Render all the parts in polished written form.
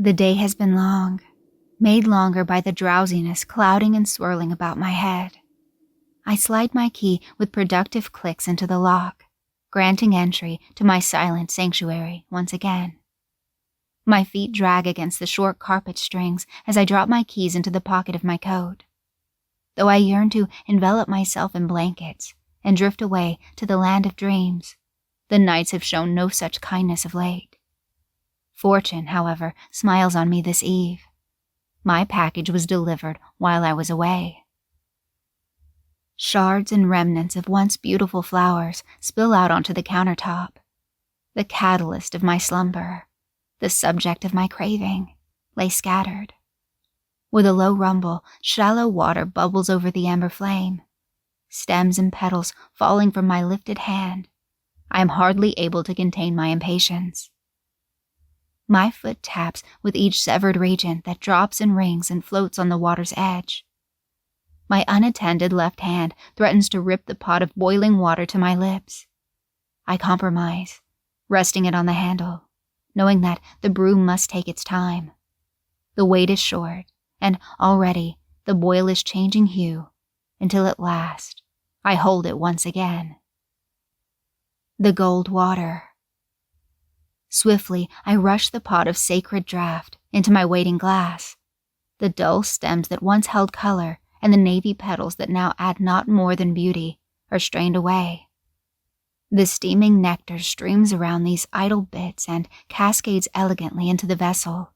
The day has been long, made longer by the drowsiness clouding and swirling about my head. I slide my key with productive clicks into the lock, granting entry to my silent sanctuary once again. My feet drag against the short carpet strings as I drop my keys into the pocket of my coat. Though I yearn to envelop myself in blankets and drift away to the land of dreams, the nights have shown no such kindness of late. Fortune, however, smiles on me this eve. My package was delivered while I was away. Shards and remnants of once beautiful flowers spill out onto the countertop. The catalyst of my slumber, the subject of my craving, lay scattered. With a low rumble, shallow water bubbles over the amber flame. Stems and petals falling from my lifted hand. I am hardly able to contain my impatience. My foot taps with each severed region that drops and rings and floats on the water's edge. My unattended left hand threatens to rip the pot of boiling water to my lips. I compromise, resting it on the handle, knowing that the brew must take its time. The wait is short, and already the boil is changing hue, until at last I hold it once again. The gold water. Swiftly, I rush the pot of sacred draught into my waiting glass. The dull stems that once held color and the navy petals that now add not more than beauty are strained away. The steaming nectar streams around these idle bits and cascades elegantly into the vessel.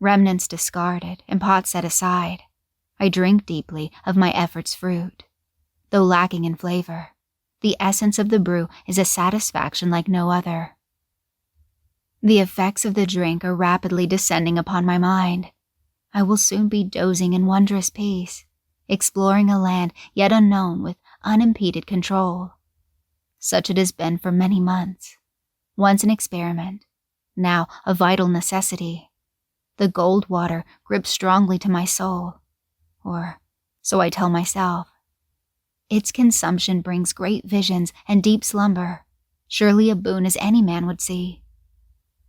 Remnants discarded and pots set aside, I drink deeply of my effort's fruit. Though lacking in flavor, the essence of the brew is a satisfaction like no other. The effects of the drink are rapidly descending upon my mind. I will soon be dozing in wondrous peace, exploring a land yet unknown with unimpeded control. Such it has been for many months. Once an experiment, now a vital necessity. The gold water grips strongly to my soul, or so I tell myself. Its consumption brings great visions and deep slumber, surely a boon as any man would see.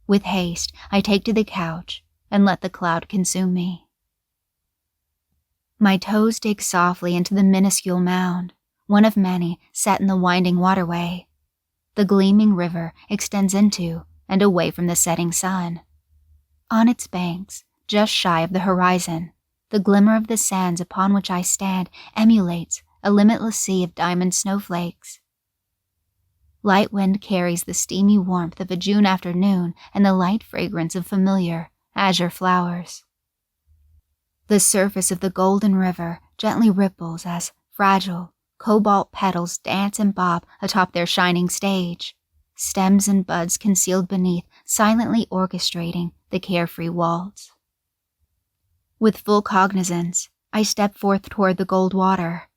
With haste, I take to the couch and let the cloud consume me. My toes dig softly into the minuscule mound, one of many set in the winding waterway. The gleaming river extends into and away from the setting sun. On its banks, just shy of the horizon, the glimmer of the sands upon which I stand emulates a limitless sea of diamond snowflakes. Light wind carries the steamy warmth of a June afternoon and the light fragrance of familiar, azure flowers. The surface of the golden river gently ripples as fragile, cobalt petals dance and bob atop their shining stage, stems and buds concealed beneath silently orchestrating the carefree waltz. With full cognizance, I step forth toward the gold water,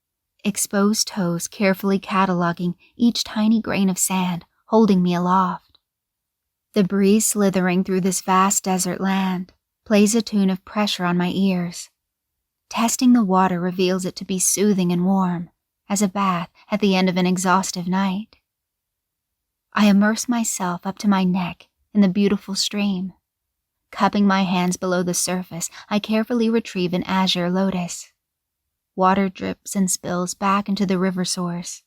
exposed toes carefully cataloging each tiny grain of sand holding me aloft. The breeze slithering through this vast desert land plays a tune of pressure on my ears. Testing the water reveals it to be soothing and warm, as a bath at the end of an exhaustive night. I immerse myself up to my neck in the beautiful stream. Cupping my hands below the surface, I carefully retrieve an azure lotus. Water drips and spills back into the river source.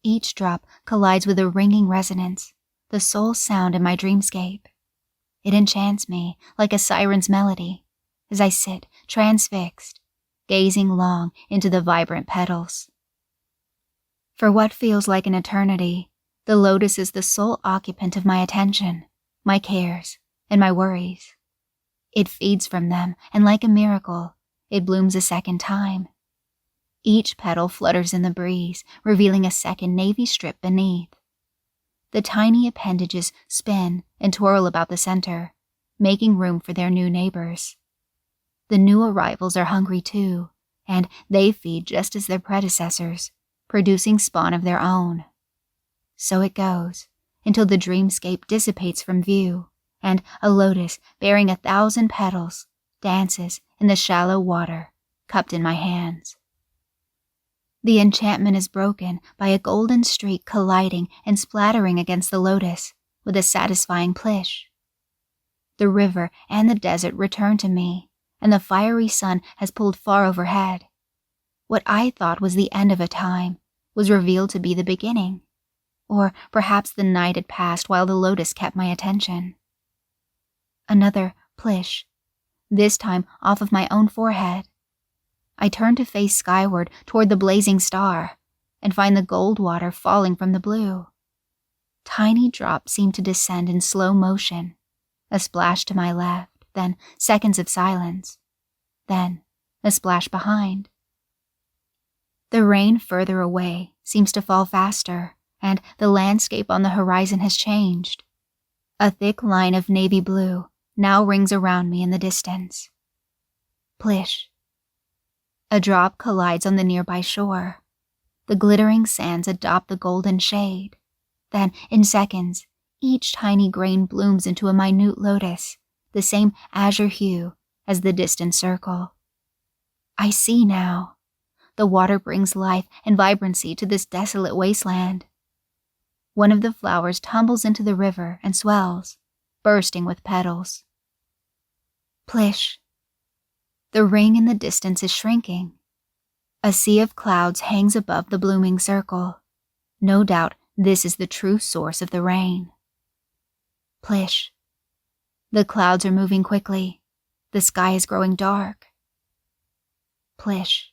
Each drop collides with a ringing resonance, the sole sound in my dreamscape. It enchants me like a siren's melody as I sit transfixed, gazing long into the vibrant petals. For what feels like an eternity, the lotus is the sole occupant of my attention, my cares, and my worries. It feeds from them, and like a miracle, it blooms a second time. Each petal flutters in the breeze, revealing a second navy strip beneath. The tiny appendages spin and twirl about the center, making room for their new neighbors. The new arrivals are hungry too, and they feed just as their predecessors, producing spawn of their own. So it goes, until the dreamscape dissipates from view, and a lotus bearing 1,000 petals dances in the shallow water, cupped in my hands. The enchantment is broken by a golden streak colliding and splattering against the lotus with a satisfying plish. The river and the desert return to me, and the fiery sun has pulled far overhead. What I thought was the end of a time was revealed to be the beginning. Or perhaps the night had passed while the lotus kept my attention. Another plish, this time off of my own forehead. I turn to face skyward toward the blazing star and find the gold water falling from the blue. Tiny drops seem to descend in slow motion, a splash to my left, then seconds of silence, then a splash behind. The rain further away seems to fall faster, and the landscape on the horizon has changed. A thick line of navy blue now rings around me in the distance. Plish. A drop collides on the nearby shore. The glittering sands adopt the golden shade. Then, in seconds, each tiny grain blooms into a minute lotus, the same azure hue as the distant circle. I see now. The water brings life and vibrancy to this desolate wasteland. One of the flowers tumbles into the river and swells, bursting with petals. Plish. The ring in the distance is shrinking. A sea of clouds hangs above the blooming circle. No doubt this is the true source of the rain. Plish. The clouds are moving quickly. The sky is growing dark. Plish.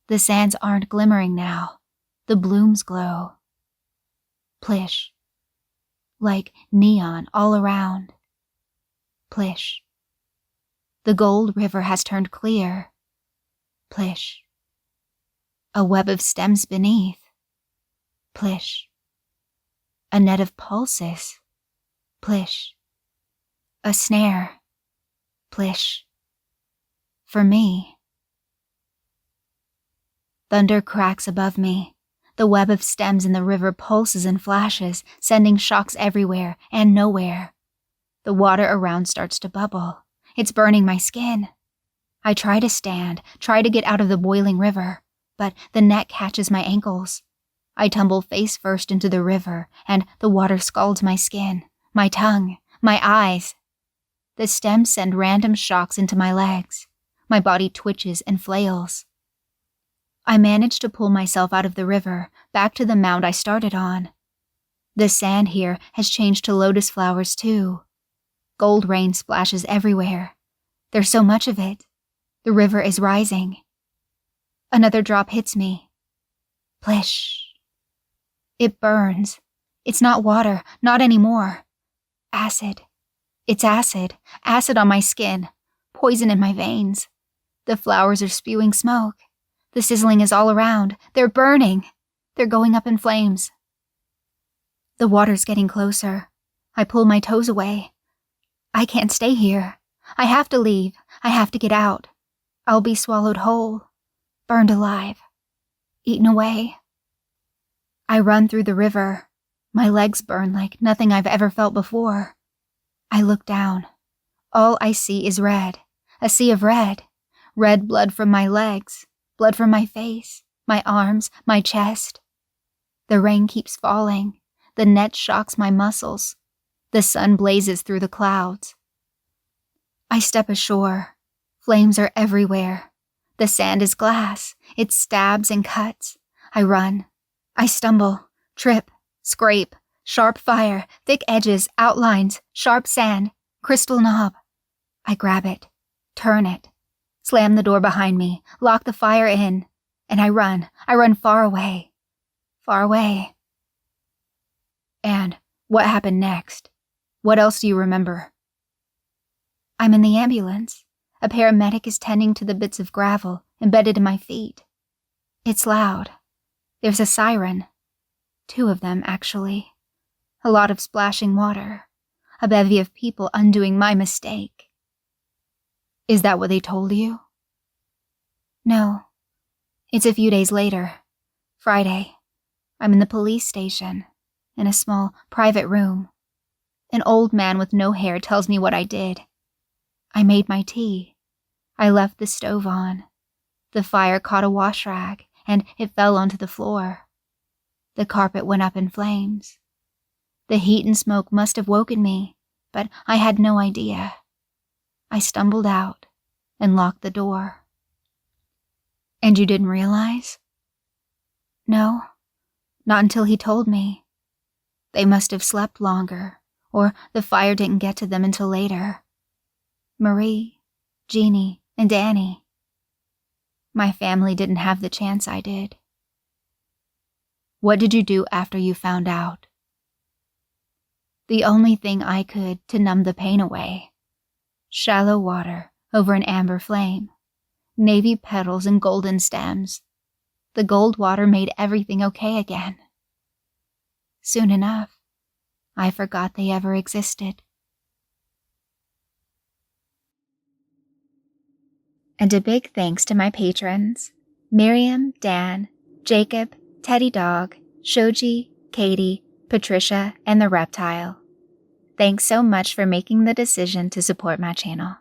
The sands aren't glimmering now. The blooms glow. Plish. Like neon all around. Plish. The gold river has turned clear. Plish. A web of stems beneath. Plish. A net of pulses. Plish. A snare. Plish. For me. Thunder cracks above me. The web of stems in the river pulses and flashes, sending shocks everywhere and nowhere. The water around starts to bubble. It's burning my skin. I try to stand, try to get out of the boiling river, but the net catches my ankles. I tumble face first into the river, and the water scalds my skin, my tongue, my eyes. The stems send random shocks into my legs. My body twitches and flails. I manage to pull myself out of the river, back to the mound I started on. The sand here has changed to lotus flowers too. Gold rain splashes everywhere. There's so much of it. The river is rising. Another drop hits me. Plish. It burns. It's not water, not anymore. Acid. It's acid. Acid on my skin. Poison in my veins. The flowers are spewing smoke. The sizzling is all around. They're burning. They're going up in flames. The water's getting closer. I pull my toes away. I can't stay here. I have to leave. I have to get out. I'll be swallowed whole. Burned alive. Eaten away. I run through the river. My legs burn like nothing I've ever felt before. I look down. All I see is red. A sea of red. Red blood from my legs. Blood from my face, my arms, my chest. The rain keeps falling. The net shocks my muscles. The sun blazes through the clouds. I step ashore. Flames are everywhere. The sand is glass. It stabs and cuts. I run. I stumble, trip, scrape, sharp fire, thick edges, outlines, sharp sand, crystal knob. I grab it, turn it. Slam the door behind me, lock the fire in, and I run far away. Far away. And what happened next? What else do you remember? I'm in the ambulance. A paramedic is tending to the bits of gravel embedded in my feet. It's loud. There's a siren. 2 of them, actually. A lot of splashing water. A bevy of people undoing my mistake. Is that what they told you? No. It's a few days later. Friday. I'm in the police station, in a small, private room. An old man with no hair tells me what I did. I made my tea. I left the stove on. The fire caught a wash rag, and it fell onto the floor. The carpet went up in flames. The heat and smoke must have woken me, but I had no idea. I stumbled out and locked the door. And you didn't realize? No, not until he told me. They must have slept longer, or the fire didn't get to them until later. Marie, Jeannie, and Annie. My family didn't have the chance I did. What did you do after you found out? The only thing I could to numb the pain away. Shallow water over an amber flame. Navy petals and golden stems. The gold water made everything okay again. Soon enough, I forgot they ever existed. And a big thanks to my patrons, Miriam, Dan, Jacob, Teddy Dog, Shoji, Katie, Patricia, and the Reptile. Thanks so much for making the decision to support my channel.